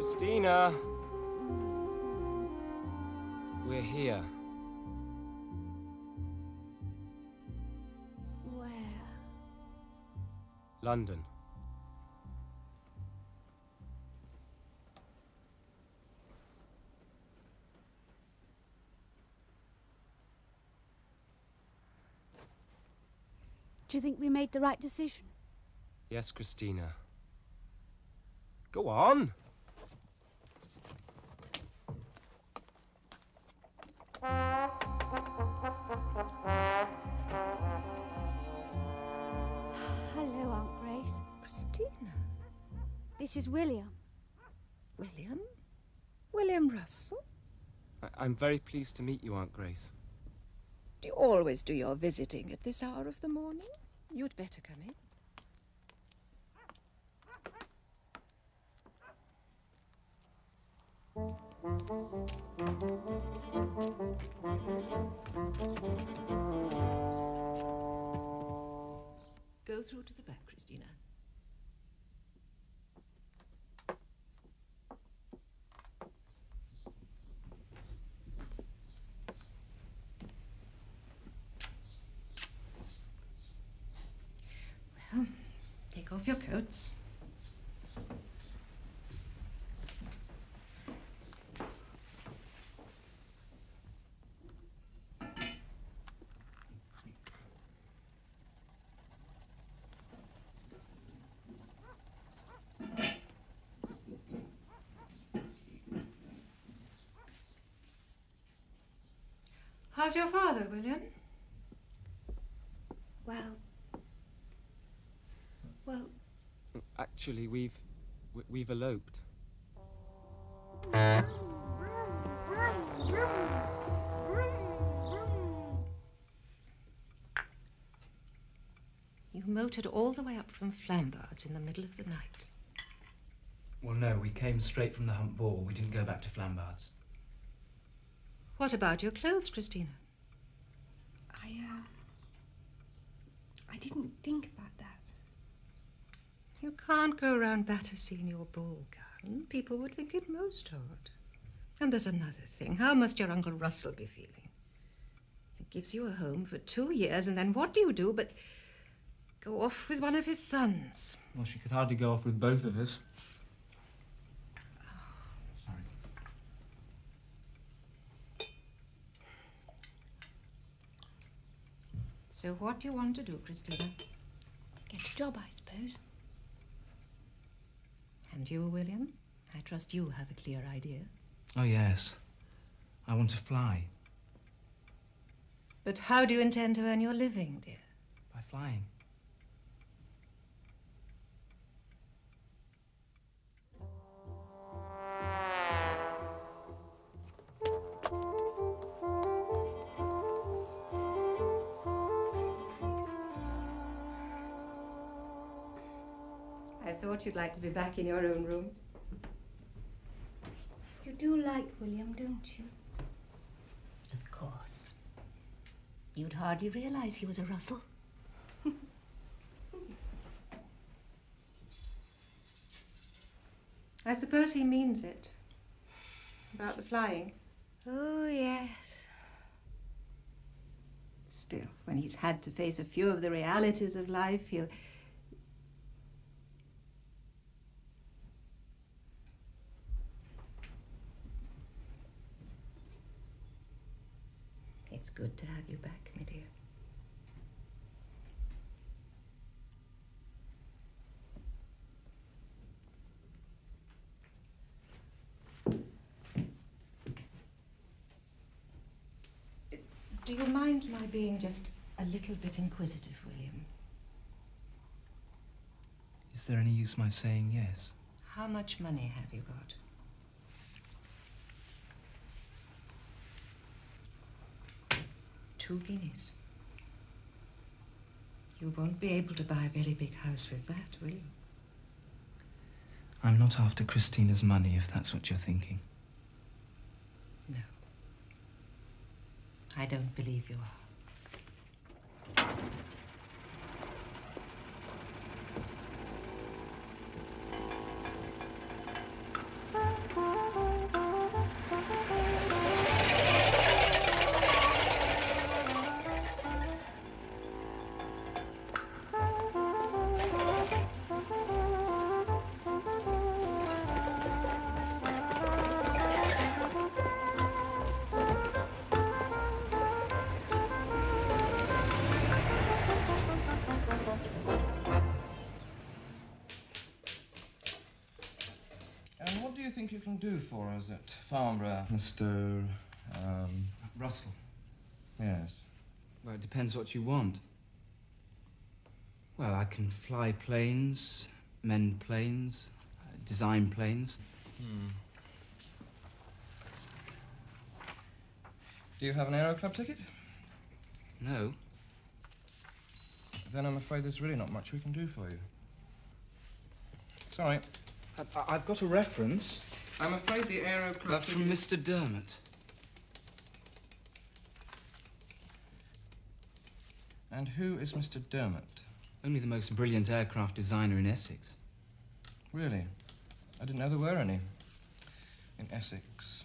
Christina! We're here. Where? London. Do you think we made the right decision? Yes, Christina. Go on! Hello, Aunt Grace. Christina. This is William. William? William Russell? I'm very pleased to meet you, Aunt Grace. Do you always do your visiting at this hour of the morning? You'd better come in. Go through to the back, Christina. Well, take off your coats. How's your father, William? Well, Actually, we've eloped. you motored all the way up from Flambards in the middle of the night. Well, no, we came straight from the Hump Ball. We didn't go back to Flambards. What about your clothes, Christina? I didn't think about that. You can't go around Battersea in your ball gown. People would think it most odd. And there's another thing. How must your Uncle Russell be feeling? He gives you a home for 2 years, and then what do you do but go off with one of his sons? Well, she could hardly go off with both of us. Sorry. So what do you want to do, Christina? Get a job, I suppose. And you, William? I trust you have a clear idea. Oh, yes. I want to fly. But how do you intend to earn your living, dear? By flying. I thought you'd like to be back in your own room. You do like William, don't you? Of course. You'd hardly realize he was a Russell. I suppose he means it. About the flying. Oh, yes. Still, when he's had to face a few of the realities of life, he'll... It's good to have you back, my dear. Do you mind my being just a little bit inquisitive, William? Is there any use my saying yes? How much money have you got? £2. You won't be able to buy a very big house with that, will you? I'm not after Christina's money, if that's what you're thinking. No. I don't believe you are. And what do you think you can do for us at Farnborough, Mr. Russell. Yes. Well, it depends what you want. Well, I can fly planes, mend planes, design planes. Do you have an Aero Club ticket? No. Then I'm afraid there's really not much we can do for you. Sorry. I've got a reference. I'm afraid the Aero Club That's from Mr. Dermot. And who is Mr. Dermot? Only the most brilliant aircraft designer in Essex. Really? I didn't know there were any in Essex.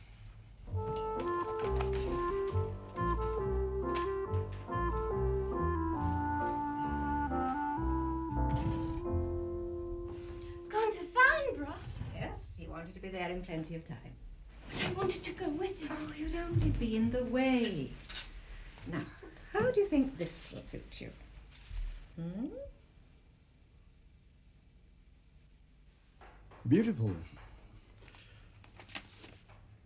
Gone to Farnborough? Yes, he wanted to be there in plenty of time. But I wanted to go with him. Oh, you'd only be in the way. Now, how do you think this will suit you? Hmm? Beautiful.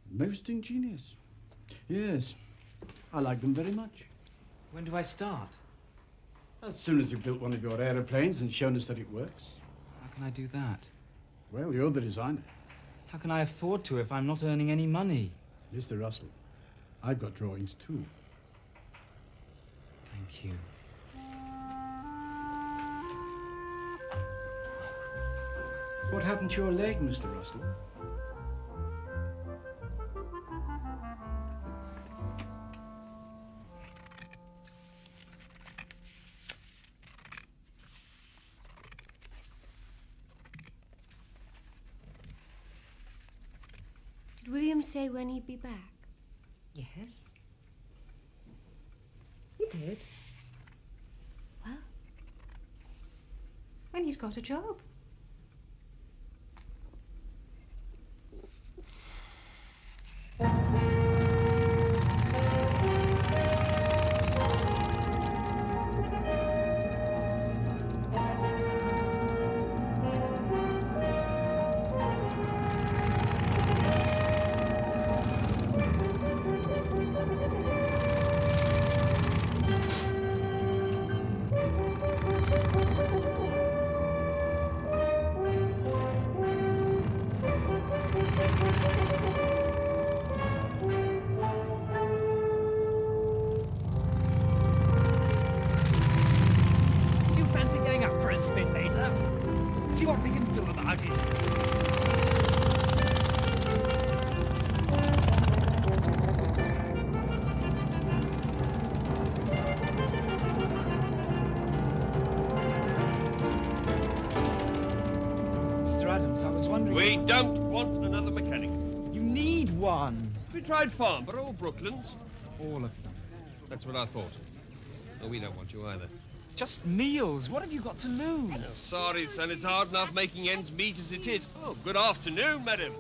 Most ingenious. Yes, I like them very much. When do I start? As soon as you've built one of your aeroplanes and shown us that it works. How can I do that? Well, you're the designer. How can I afford to if I'm not earning any money? Mr. Russell, I've got drawings too. Thank you. What happened to your leg, Mr. Russell? Did William say when he'd be back? Yes. He did. Well? When he's got a job. See what we can do about it. Mr. Adams, I was wondering... We don't want another mechanic. You need one. We tried Farnborough or Brooklands. All of them. That's what I thought. No, we don't want you either. Just meals. What have you got to lose? Sorry, son, it's hard enough making ends meet as it is. Oh, good afternoon, madam.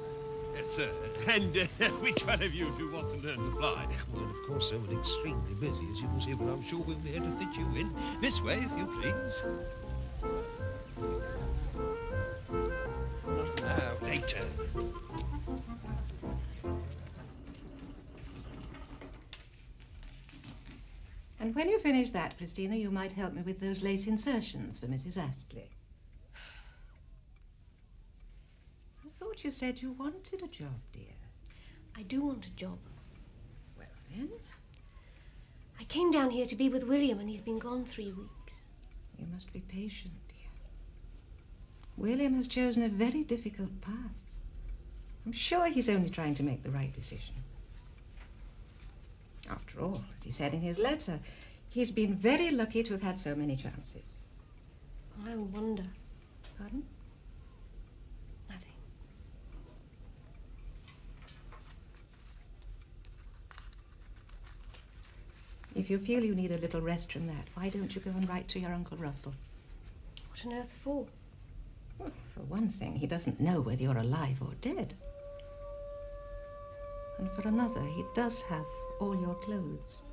Yes, sir. And which one of you do want to learn to fly? Well, of course, sir, we're extremely busy, as you can see, but I'm sure we'll be able to fit you in. This way, if you please. Now, later. And when you finish that, Christina, you might help me with those lace insertions for Mrs. Astley. I thought you said you wanted a job, dear. I do want a job. Well, then, I came down here to be with William and he's been gone 3 weeks. you must be patient, dear. William has chosen a very difficult path. I'm sure he's only trying to make the right decision. After all, as he said in his letter, he's been very lucky to have had so many chances. I wonder. Pardon? Nothing. If you feel you need a little rest from that, why don't you go and write to your Uncle Russell? What on earth for? Well, for one thing, he doesn't know whether you're alive or dead. And for another, he does have all your clothes.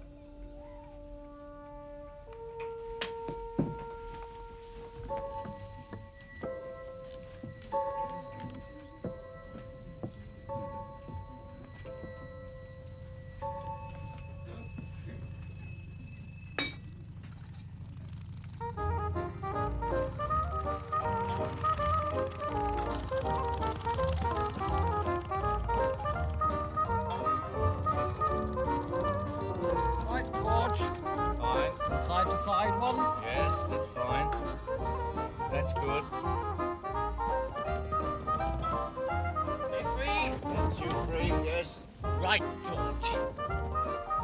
right, George.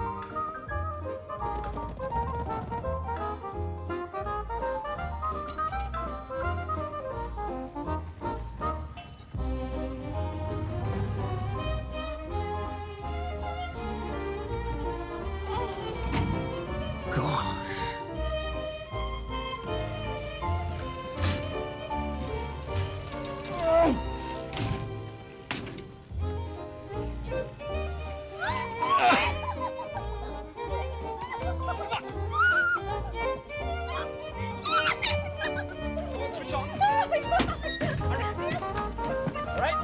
Switch on. All right?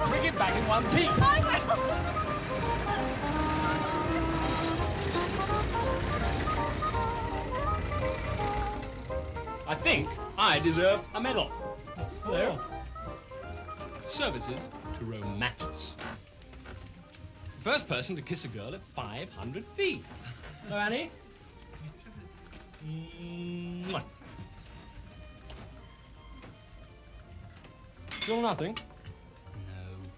Bring it back in one piece. I think I deserve a medal. Hello. Services to romance. First person to kiss a girl at 500 feet. Hello, Annie. Mwah. Still nothing? No.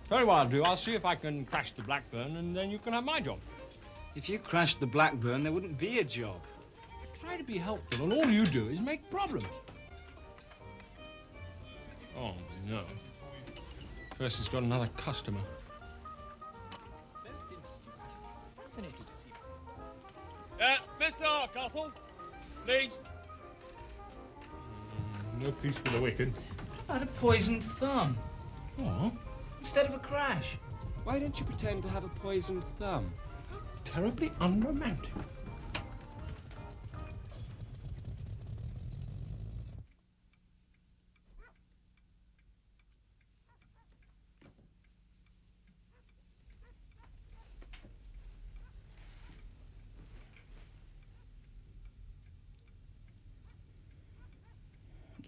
Very well, I'll do. I'll see if I can crash the Blackburn, and then you can have my job. If you crashed the Blackburn, there wouldn't be a job. Try to be helpful, and all you do is make problems. Oh, no. First, he's got another customer. Mr. Hardcastle, please. No peace for the wicked. I had a poisoned thumb Oh, instead of a crash. Why don't you pretend to have a poisoned thumb? terribly unromantic.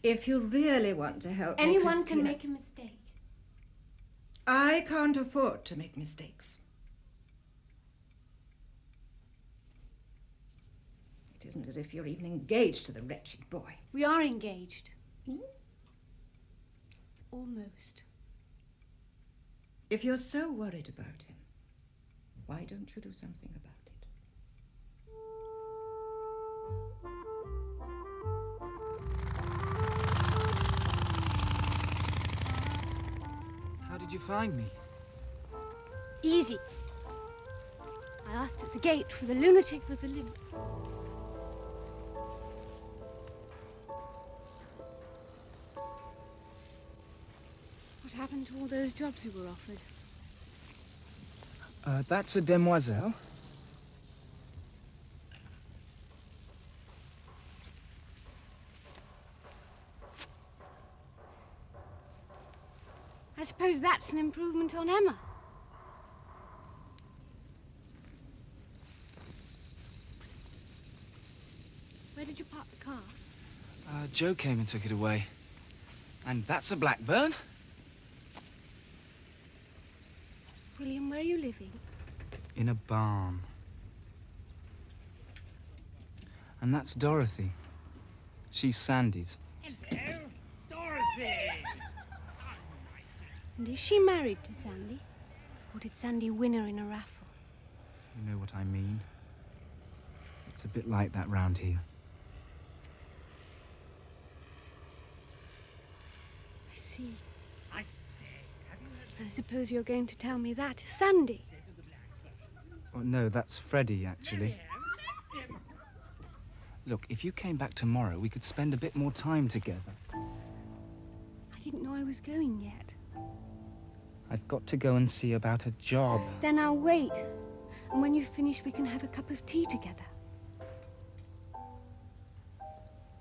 If you really want to help me, Anyone can Christina, make a mistake. I can't afford to make mistakes. It isn't as if you're even engaged to the wretched boy. We are engaged. Almost. If you're so worried about him, why don't you do something about it? How did you find me? Easy. I asked at the gate for the lunatic with the limp. What happened to all those jobs you were offered? That's a demoiselle. I suppose that's an improvement on Emma. Where did you park the car? Joe came and took it away. And that's a Blackburn? William, where are you living? In a barn. And that's Dorothy. She's Sandy's. Hello, Dorothy. And is she married to Sandy? Or did Sandy win her in a raffle? You know what I mean. It's a bit like that round here. I see. I say, have you heard I suppose you're going to tell me that is Sandy. Oh, no, that's Freddie, actually. Look, if you came back tomorrow, we could spend a bit more time together. I didn't know I was going yet. I've got to go and see about a job. Then I'll wait. And when you finish, we can have a cup of tea together.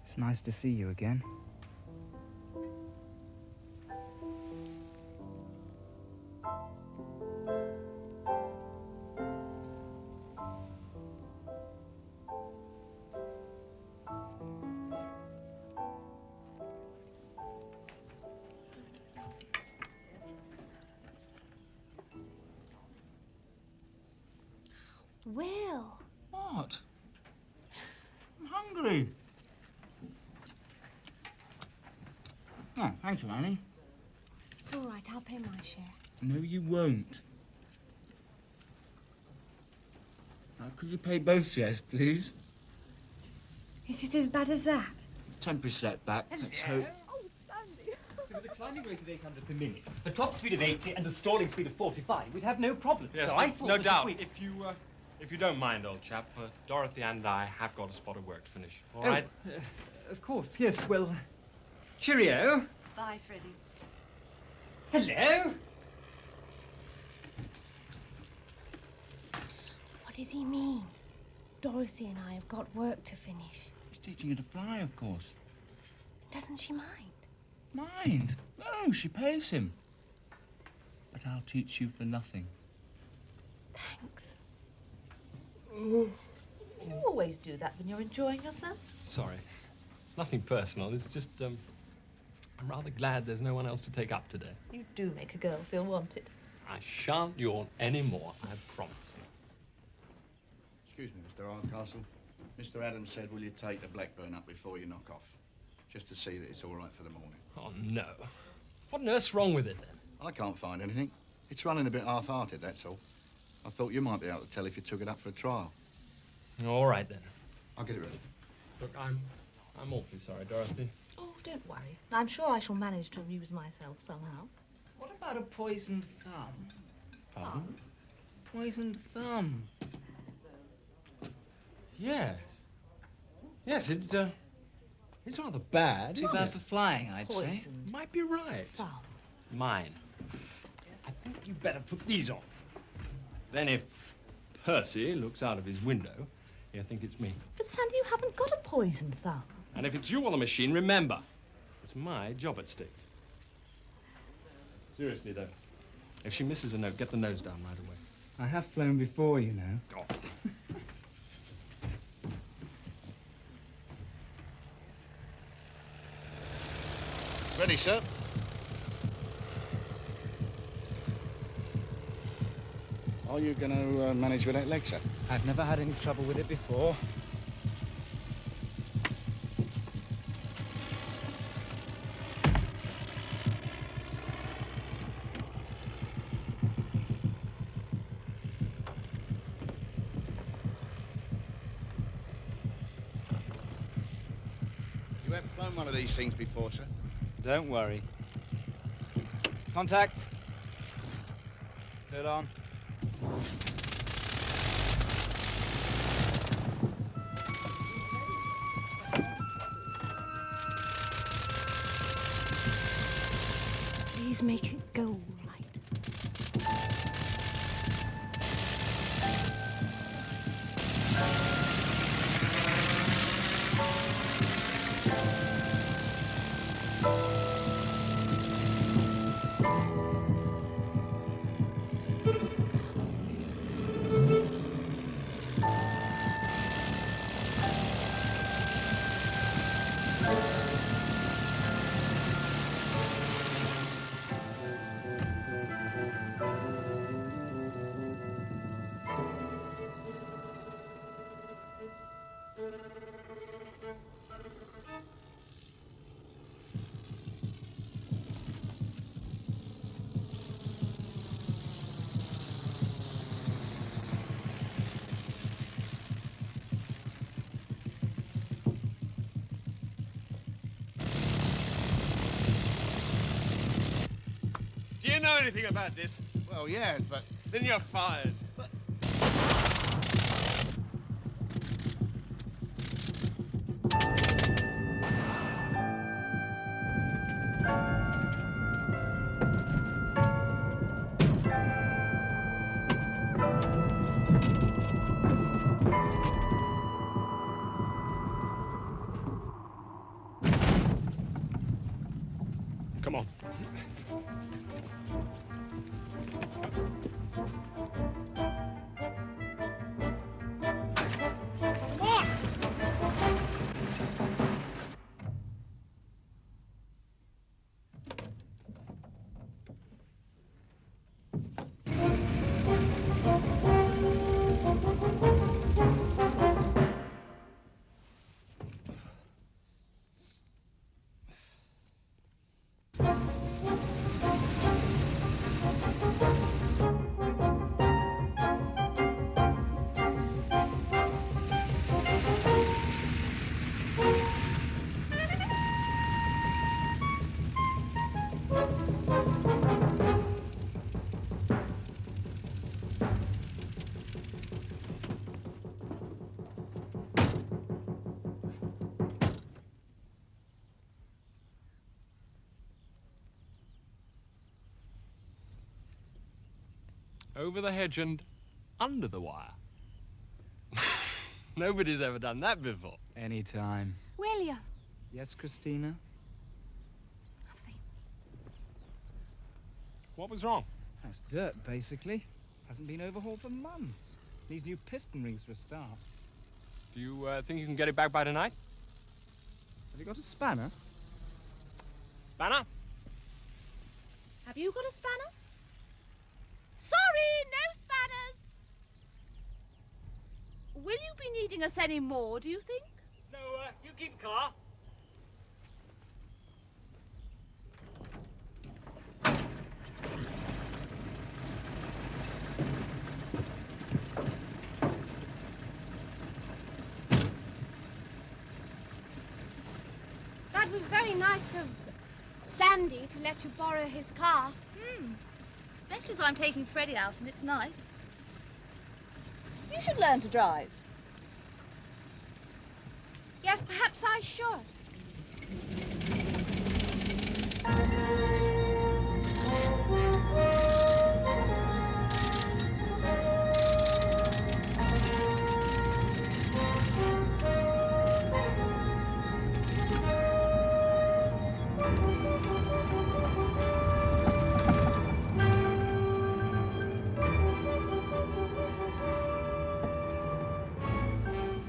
It's nice to see you again. Well, What? I'm hungry. Oh, thank you, Annie. It's all right. I'll pay my share. No, you won't. Could you pay both shares, please? Is it as bad as that? Temporary setback, let's hope. Oh, Sandy. So with a climbing rate of 800 per minute, a top speed of 80 and a stalling speed of 45, we'd have no problem. Yes, so I thought no that doubt. If you don't mind, old chap, Dorothy and I have got a spot of work to finish. All right? Of course, yes. Well, cheerio. Bye, Freddie. Hello. What does he mean? Dorothy and I have got work to finish. He's teaching you to fly, of course. Doesn't she mind? Mind? No, she pays him. But I'll teach you for nothing. Thanks. You always do that when you're enjoying yourself. Sorry. Nothing personal. It's just, I'm rather glad there's no one else to take up today. You do make a girl feel wanted. I shan't yawn any more, I promise. Excuse me, Mr. Hardcastle. Mr. Adams said, will you take the Blackburn up before you knock off? Just to see that it's all right for the morning. Oh, no. What on earth's wrong with it, then? I can't find anything. It's running a bit half-hearted, that's all. I thought you might be able to tell if you took it up for a trial. All right, then. I'll get it ready. Look, I'm awfully sorry, Dorothy. Oh, don't worry. I'm sure I shall manage to amuse myself somehow. What about a poisoned thumb? Pardon? Poisoned thumb. Yes. Yes, it's rather bad. Too isn't bad it? for flying, I'd say. Poisoned Might be right. thumb. Mine. I think you better put these on. Then if Percy looks out of his window, he'll think it's me. But Sandy, you haven't got a poisoned thumb. And if it's you on the machine, remember, it's my job at stake. Seriously, though, if she misses a note, get the nose down right away. I have flown before, you know. God. Ready, sir? Are you going to manage with that leg, sir? I've never had any trouble with it before. You haven't flown one of these things before, sir? Don't worry. Contact. Stood on. Please make it go all right. Do you know anything about this? Well, yeah, but... Then you're fired. Come on. Come on! over the hedge and under the wire. Nobody's ever done that before. Anytime. William. Yes, Christina? What was wrong? That's dirt, basically. Hasn't been overhauled for months. Needs new piston rings for a start. Do you think you can get it back by tonight? Have you got a spanner? Spanner? Have you got a spanner? Sorry, no spanners. Will you be needing us any more, do you think? No, you keep car. That was very nice of Sandy to let you borrow his car. Especially as I'm taking Freddie out in it tonight. You should learn to drive. Yes, perhaps I should.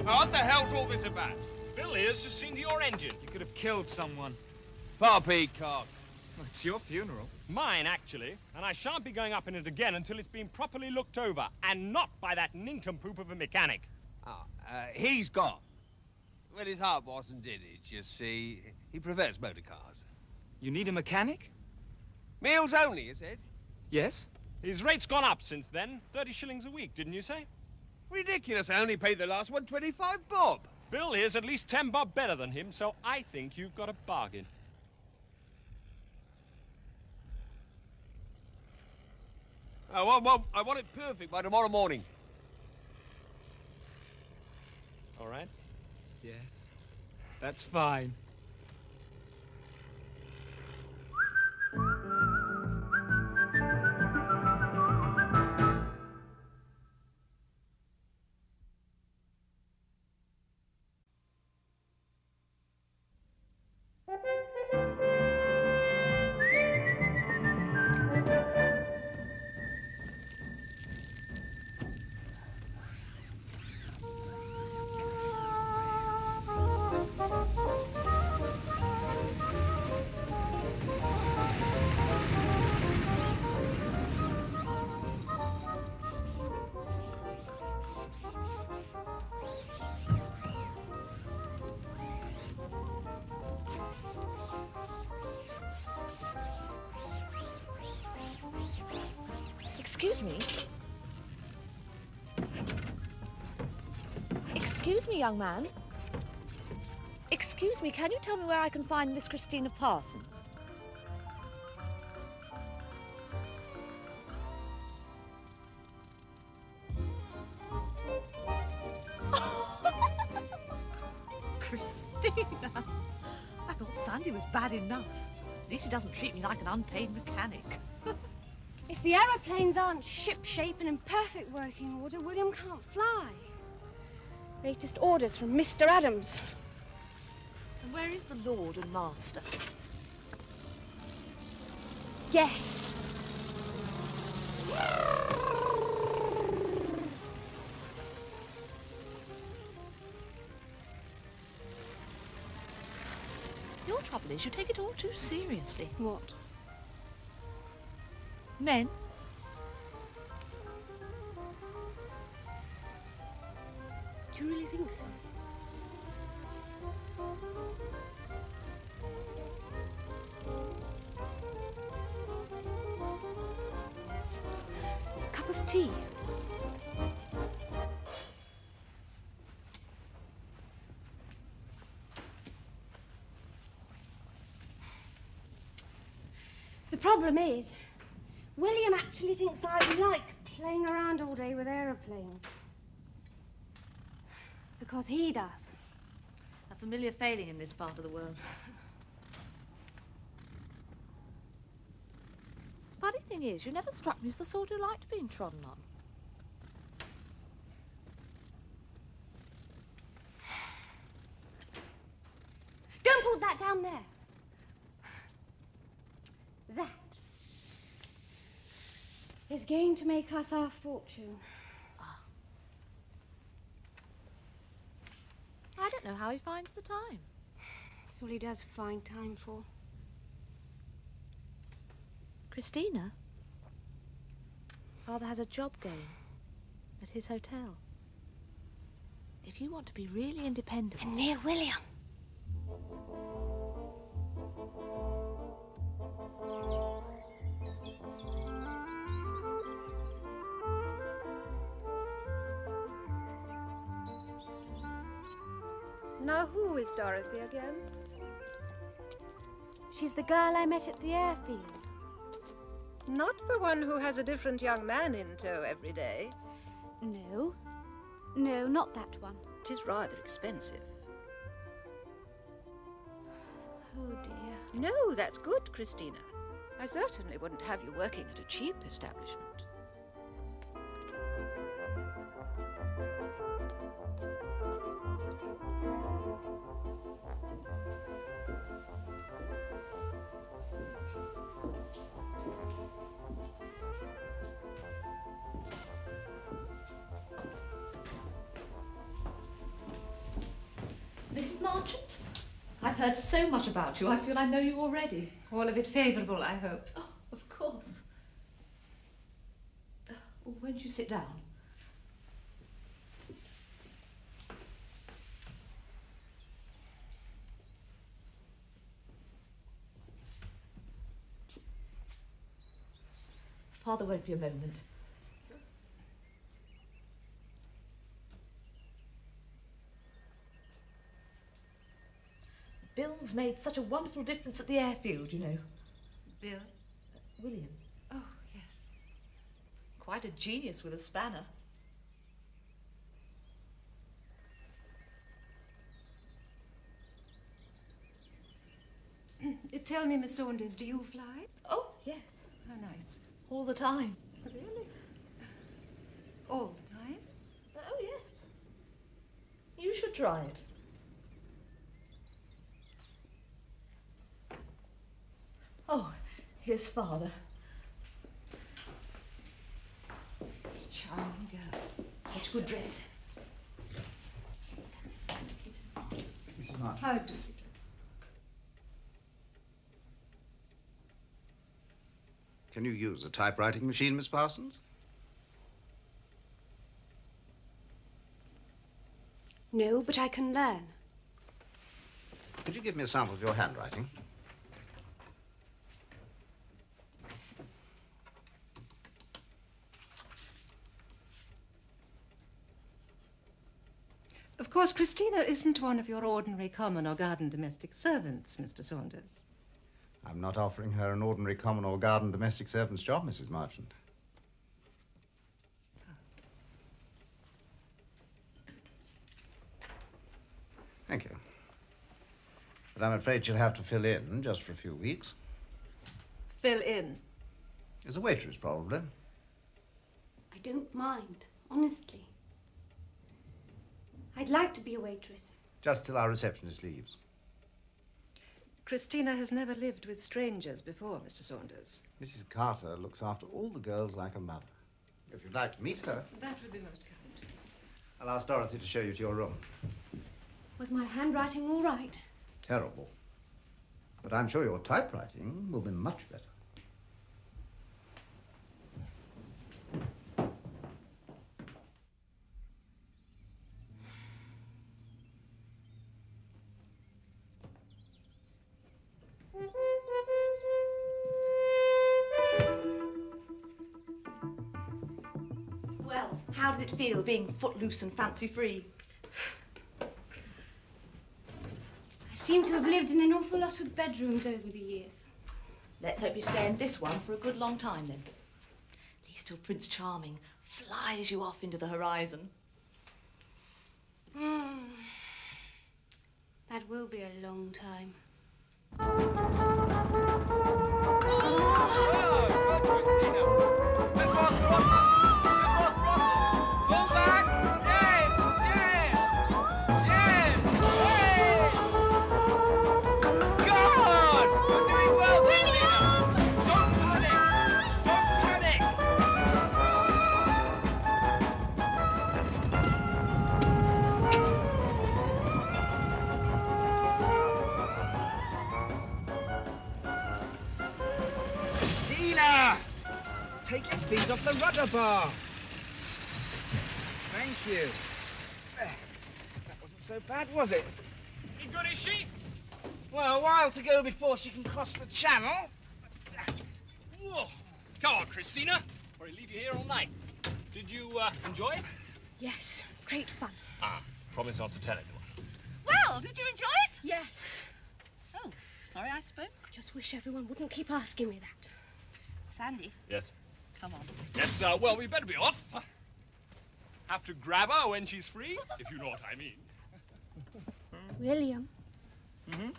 What the hell's all this about? Bill here's just seen to your engine. You could have killed someone. Poppycock. Well, it's your funeral. Mine, actually. And I shan't be going up in it again until it's been properly looked over. And not by that nincompoop of a mechanic. He's gone. Well, his heart wasn't in it, you see. He prefers motor cars. You need a mechanic? Meals only, you said? Yes. His rate's gone up since then. 30 shillings a week, didn't you say? Ridiculous. I only paid the last one 25 bob. Bill here's at least 10 bob better than him, so I think you've got a bargain. I want it perfect by tomorrow morning. All right? Yes. That's fine. Excuse me. Excuse me, young man. Excuse me, can you tell me where I can find Miss Christina Parsons? Christina! I thought Sandy was bad enough. At least he doesn't treat me like an unpaid mechanic. If the aeroplanes aren't ship-shape and in perfect working order, William can't fly. Latest orders from Mr. Adams. And where is the Lord and Master? Yes. Your trouble is you take it all too seriously. What? Men. Do you really think so? Cup of tea. The problem is, William actually thinks I like playing around all day with aeroplanes. Because he does. A familiar failing in this part of the world. Funny thing thing is, you never struck me as the sort who liked being trodden on. Don't put that down there. That is going to make us our fortune. I don't know how he finds the time. That's all he does find time for. Christina? Father has a job going at his hotel. If you want to be really independent... And near William. Now, who is Dorothy again? She's the girl I met at the airfield. Not the one who has a different young man in tow every day. No. No, not that one. It is rather expensive. Oh, dear. No, that's good, Christina. I certainly wouldn't have you working at a cheap establishment. Mrs. Marchant? I've heard so much about you, I feel I know you already. All of it favourable, I hope. Oh, of course. Won't you sit down? Father won't be a moment. Bill's made such a wonderful difference at the airfield, you know. Bill? William. Oh, yes. Quite a genius with a spanner. Tell me, Miss Saunders, do you fly? Oh, yes. How nice. All the time. Really? All the time? Oh, yes. You should try it. Oh, here's Father. Charming girl. Yes. Good dress. Mrs. March. How do you do? Can you use a typewriting machine, Miss Parsons? No, but I can learn. Could you give me a sample of your handwriting? Of course, Christina isn't one of your ordinary common or garden domestic servants, Mr. Saunders. I'm not offering her an ordinary common or garden domestic servant's job, Mrs. Marchant. Thank you. But I'm afraid she'll have to fill in just for a few weeks. Fill in? As a waitress, probably. I don't mind, honestly. I'd like to be a waitress. Just till our receptionist leaves. Christina has never lived with strangers before, Mr. Saunders. Mrs. Carter looks after all the girls like a mother. If you'd like to meet her, That would be most kind. I'll ask Dorothy to show you to your room. Was my handwriting all right? Terrible. But I'm sure your typewriting will be much better. Well, how does it feel being footloose and fancy-free? I seem to have lived in an awful lot of bedrooms over the years. Let's hope you stay in this one for a good long time, then. At least till Prince Charming flies you off into the horizon. That will be a long time. Oh, Christina. Christina! Take your feet off the rudder bar. Thank you. That wasn't so bad, was it? Any good, is she? Well, a while to go before she can cross the channel. Whoa. Come on, Christina, or I'll leave you here all night. Did you enjoy it? Yes, great fun. Ah, promise not to tell anyone. Well, did you enjoy it? Yes. Oh, sorry I spoke. Just wish everyone wouldn't keep asking me that. Sandy, Yes. come on. Yes, well, we better be off. Have to grab her when she's free, if you know what I mean. William. Mm-hmm.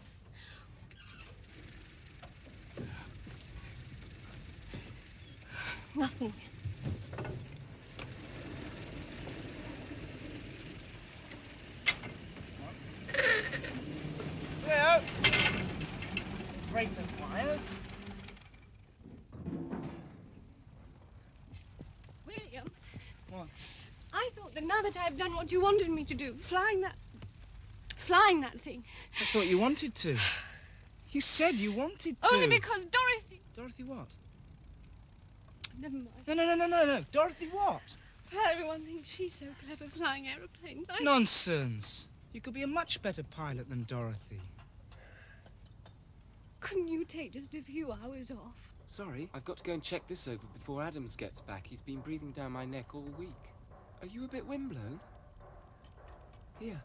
Nothing. Leo! Break the wires. William. What? I thought that now that I've done what you wanted me to do, flying that thing. I thought you wanted to. You said you wanted to. Only because Dorothy. Dorothy what? Never mind. No. Dorothy what? Well, everyone thinks she's so clever flying aeroplanes. Nonsense. You could be a much better pilot than Dorothy. Couldn't you take just a few hours off? Sorry, I've got to go and check this over before Adams gets back. He's been breathing down my neck all week. Are you a bit windblown? Here.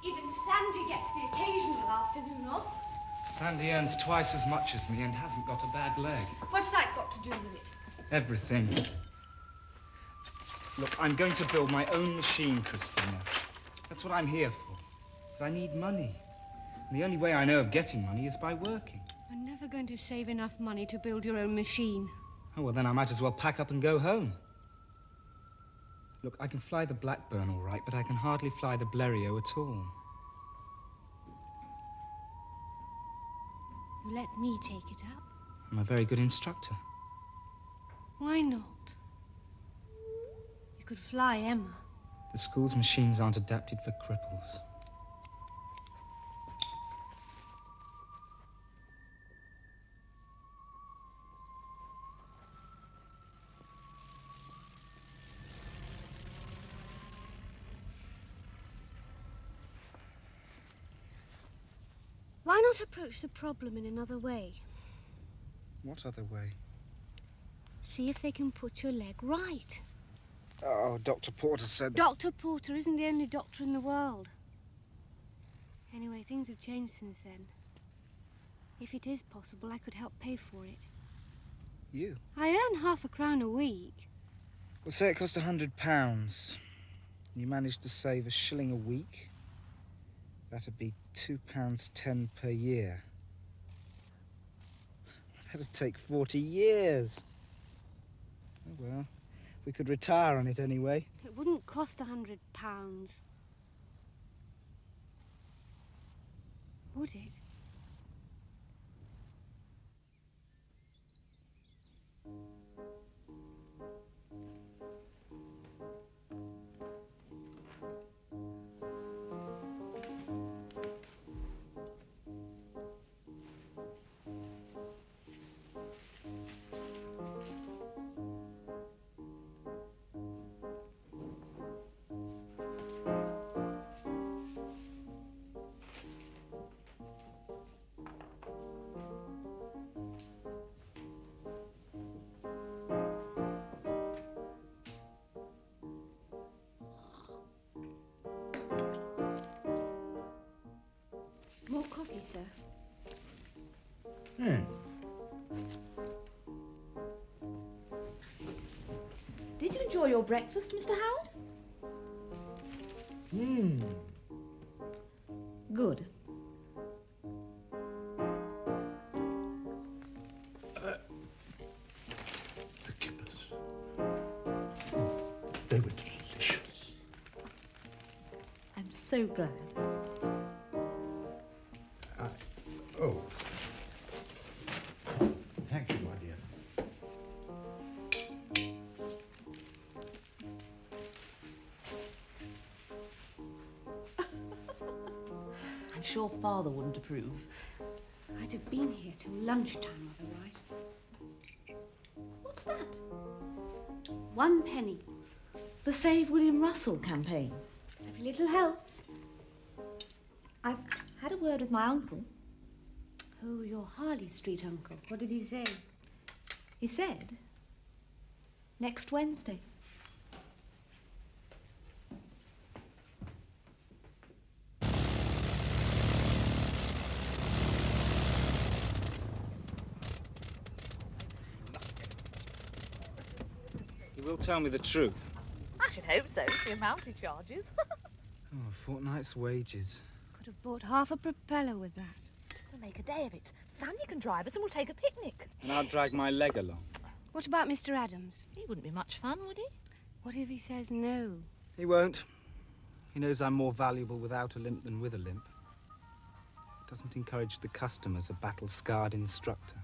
Even Sandy gets the occasional afternoon off. Sandy earns twice as much as me and hasn't got a bad leg. What's that got to do with it? Everything. Look, I'm going to build my own machine, Christina. That's what I'm here for. But I need money. And the only way I know of getting money is by working. You're never going to save enough money to build your own machine. Oh, well, then I might as well pack up and go home. Look, I can fly the Blackburn all right, but I can hardly fly the Blériot at all. You let me take it up. I'm a very good instructor. Why not? You could fly Emma. The school's machines aren't adapted for cripples. Why not approach the problem in another way? What other way? See if they can put your leg right. Oh, Dr. Porter said that... Dr. Porter isn't the only doctor in the world. Anyway, things have changed since then. If it is possible, I could help pay for it. You? I earn £0.50 a week. Well, say it cost £100. You managed to save a shilling a week. That'd be £2.10 per year. That'd take 40 years. Oh, well, we could retire on it anyway. It wouldn't cost £100. Would it? More coffee, sir. Did you enjoy your breakfast, Mr. Howard? Good. The kippers. They were delicious. I'm so glad. Oh. Thank you, my dear. sure Father wouldn't approve. I'd have been here till lunchtime otherwise. What's that? 1 penny. The Save William Russell campaign. Every little helps. I've had a word with my uncle. Oh, your Harley Street uncle. What did he say? He said, next Wednesday. You will tell me the truth. I should hope so, the amount he charges. Oh, a fortnight's wages. Could have bought half a propeller with that. We'll make a day of it. Sandy can drive us and we'll take a picnic. And I'll drag my leg along. What about Mr. Adams? He wouldn't be much fun, would he? What if he says no? He won't. He knows I'm more valuable without a limp than with a limp. Doesn't encourage the customers, a battle-scarred instructor.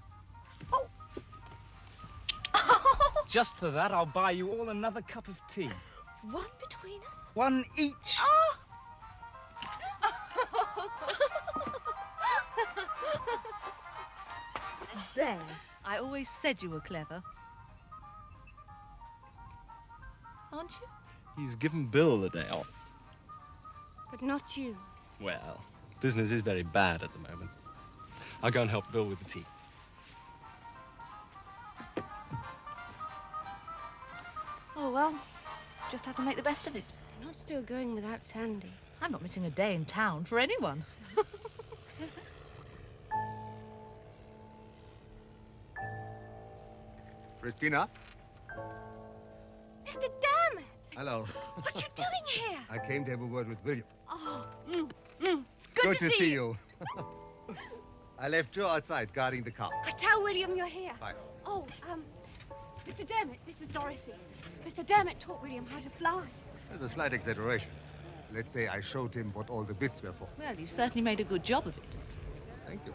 Just for that, I'll buy you all another cup of tea. One between us? One each. Oh! There. I always said you were clever. Aren't you? He's given Bill the day off. But not you. Well, business is very bad at the moment. I'll go and help Bill with the tea. Oh, well, just have to make the best of it. You're not still going without Sandy. I'm not missing a day in town for anyone. Christina? Mr. Dermot! Hello. What are you doing here? I came to have a word with William. Oh, It's good to see you. I left Joe outside guarding the car. I tell William you're here. Bye. Oh, Mr. Dermot, this is Dorothy. Mr. Dermot taught William how to fly. There's a slight exaggeration. Let's say I showed him what all the bits were for. Well, you certainly made a good job of it. Thank you.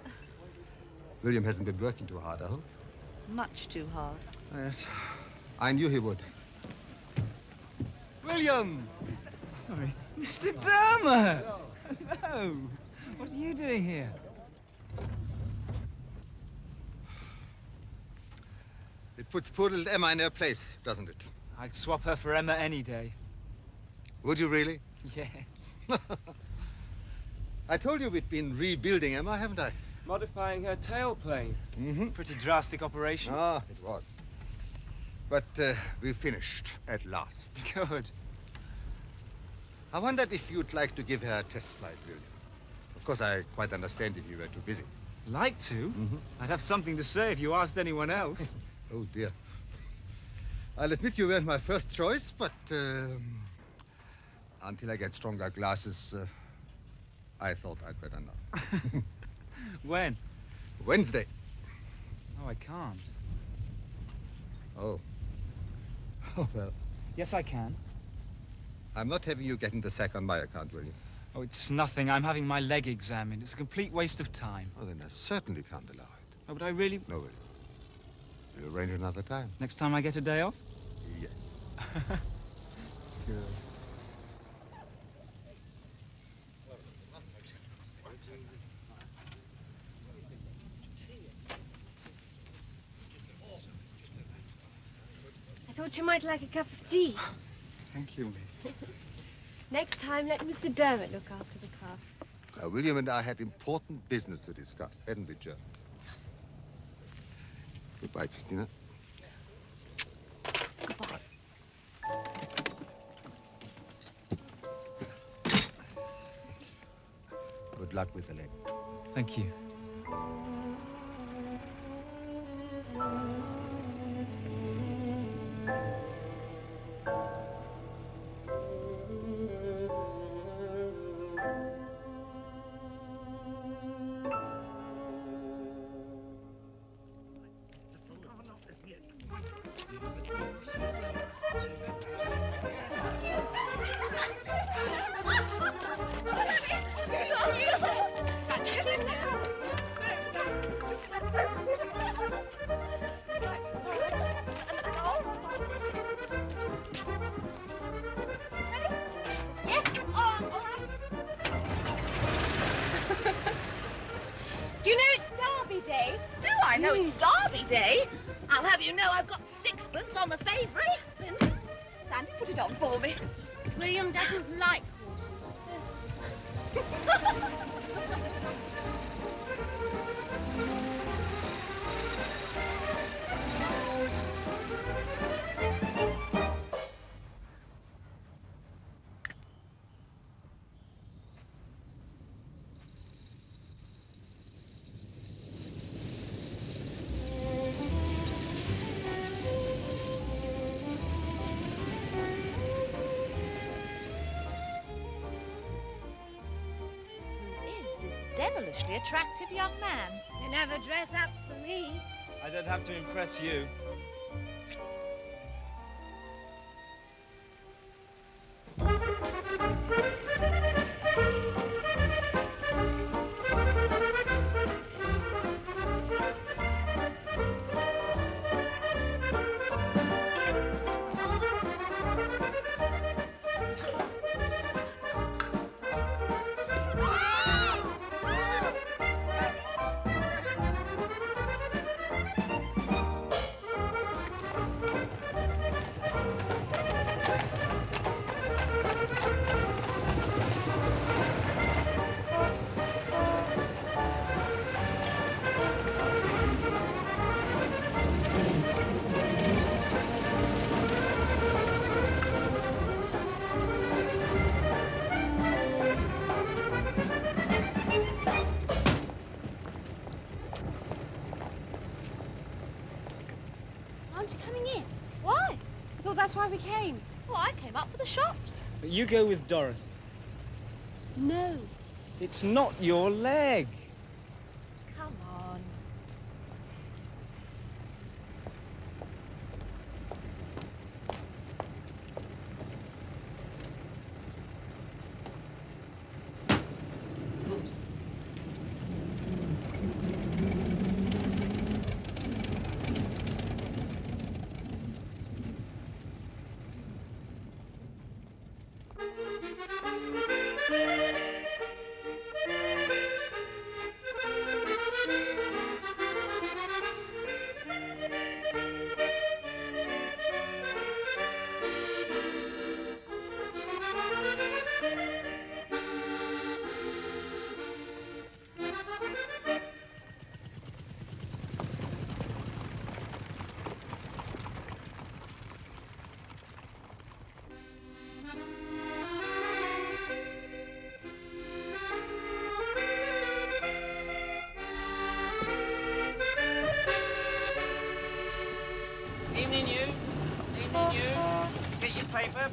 William hasn't been working too hard, I hope. Much too hard. Yes. I knew he would. William! Sorry. Mr. Dermot! Hello. What are you doing here? It puts poor little Emma in her place, doesn't it? I'd swap her for Emma any day. Would you really? Yes. I told you we'd been rebuilding Emma, haven't I? Modifying her tailplane. Mm-hmm. Pretty drastic operation. Ah, it was. But we finished at last. Good. I wondered if you'd like to give her a test flight, William. Of course, I quite understand if you were too busy. Like to? Mm-hmm. I'd have something to say if you asked anyone else. Oh, dear. I'll admit you weren't my first choice, but until I get stronger glasses, I thought I'd better not. When? Wednesday. Oh, I can't. Oh. Oh, well. Yes, I can. I'm not having you get in the sack on my account, William. Oh, it's nothing. I'm having my leg examined. It's a complete waste of time. Oh, then I certainly can't allow it. Oh, but I really... No, William. We'll arrange another time. Next time I get a day off? Yes. Good. I thought you might like a cup of tea. Thank you, miss. Next time, let Mr. Dermot look after the car. William and I had important business to discuss, hadn't we, Joe? Goodbye, Christina. Goodbye. Good luck with the leg. Thank you. know it's Derby Day. I'll have you know I've got sixpence on the favourite. Sixpence? Sandy, put it on for me. William doesn't like horses. Devilishly attractive young man. You never dress up for me. I don't have to impress you. Aren't you coming in? Why? I thought that's why we came. Oh, I came up for the shops. But you go with Dorothy. No. It's not your leg. Come on. Evening, you. Evening, you. Get your paper.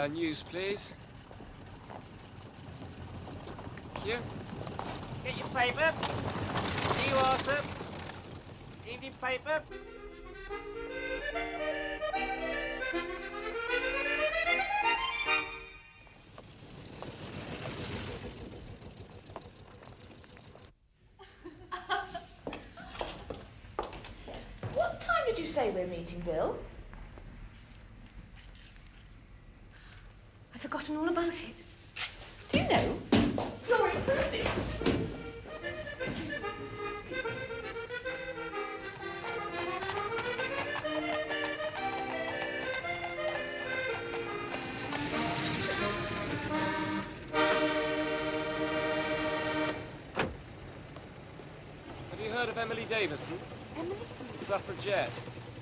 News, please. Thank you. Get your paper. Here you are, sir. Evening paper. What time did you say we're meeting, Bill? I've forgotten all about it. Do you know? Florence Thursday. Have you heard of Emily Davison? Emily? The suffragette.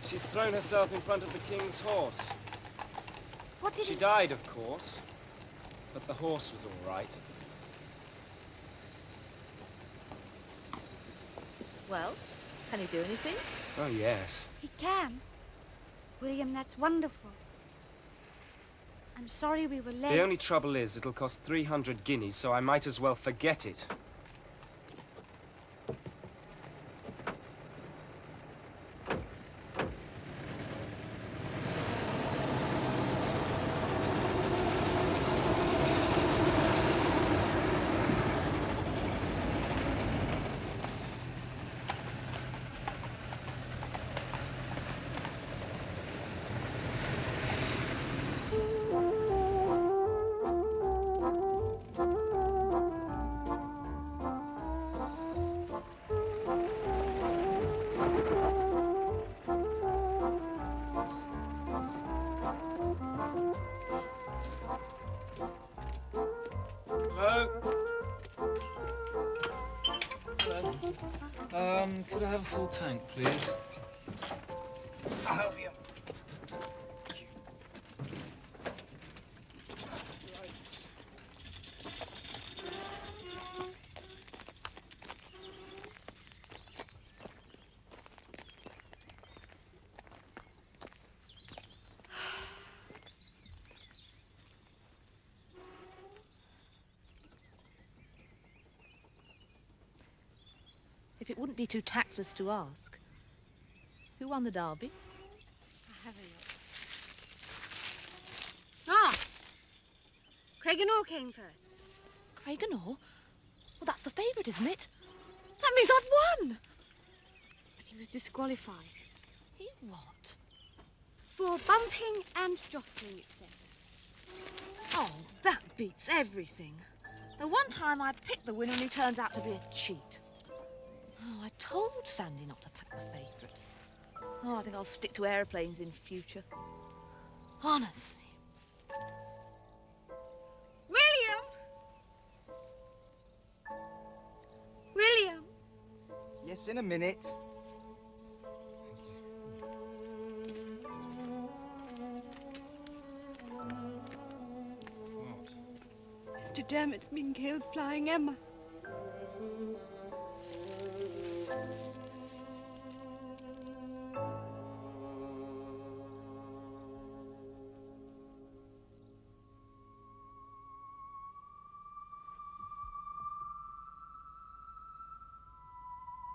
She's thrown herself in front of the King's horse. What did She died, of course, but the horse was all right. Well, can he do anything? Oh, yes. He can. William, that's wonderful. I'm sorry we were late. The only trouble is it'll cost 300 guineas, so I might as well forget it. I have a full tank, please? I'll help you. If it wouldn't be too tactless to ask, who won the derby? I'll have a look. Ah! Craig and Orr came first. Craig and Orr? Well, that's the favourite, isn't it? That means I've won! But he was disqualified. He what? For bumping and jostling, it says. Oh, that beats everything. The one time I pick the winner and he turns out to be a cheat. Oh, I told Sandy not to pack the favourite. Oh, I think I'll stick to aeroplanes in future. Honestly. William! William! Yes, in a minute. Mr. Dermot's been killed flying Emma.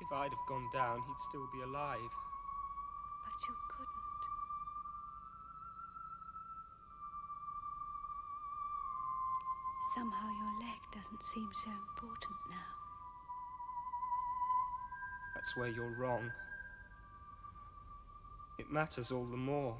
If I'd have gone down, he'd still be alive. But you couldn't. Somehow your leg doesn't seem so important now. That's where you're wrong. It matters all the more.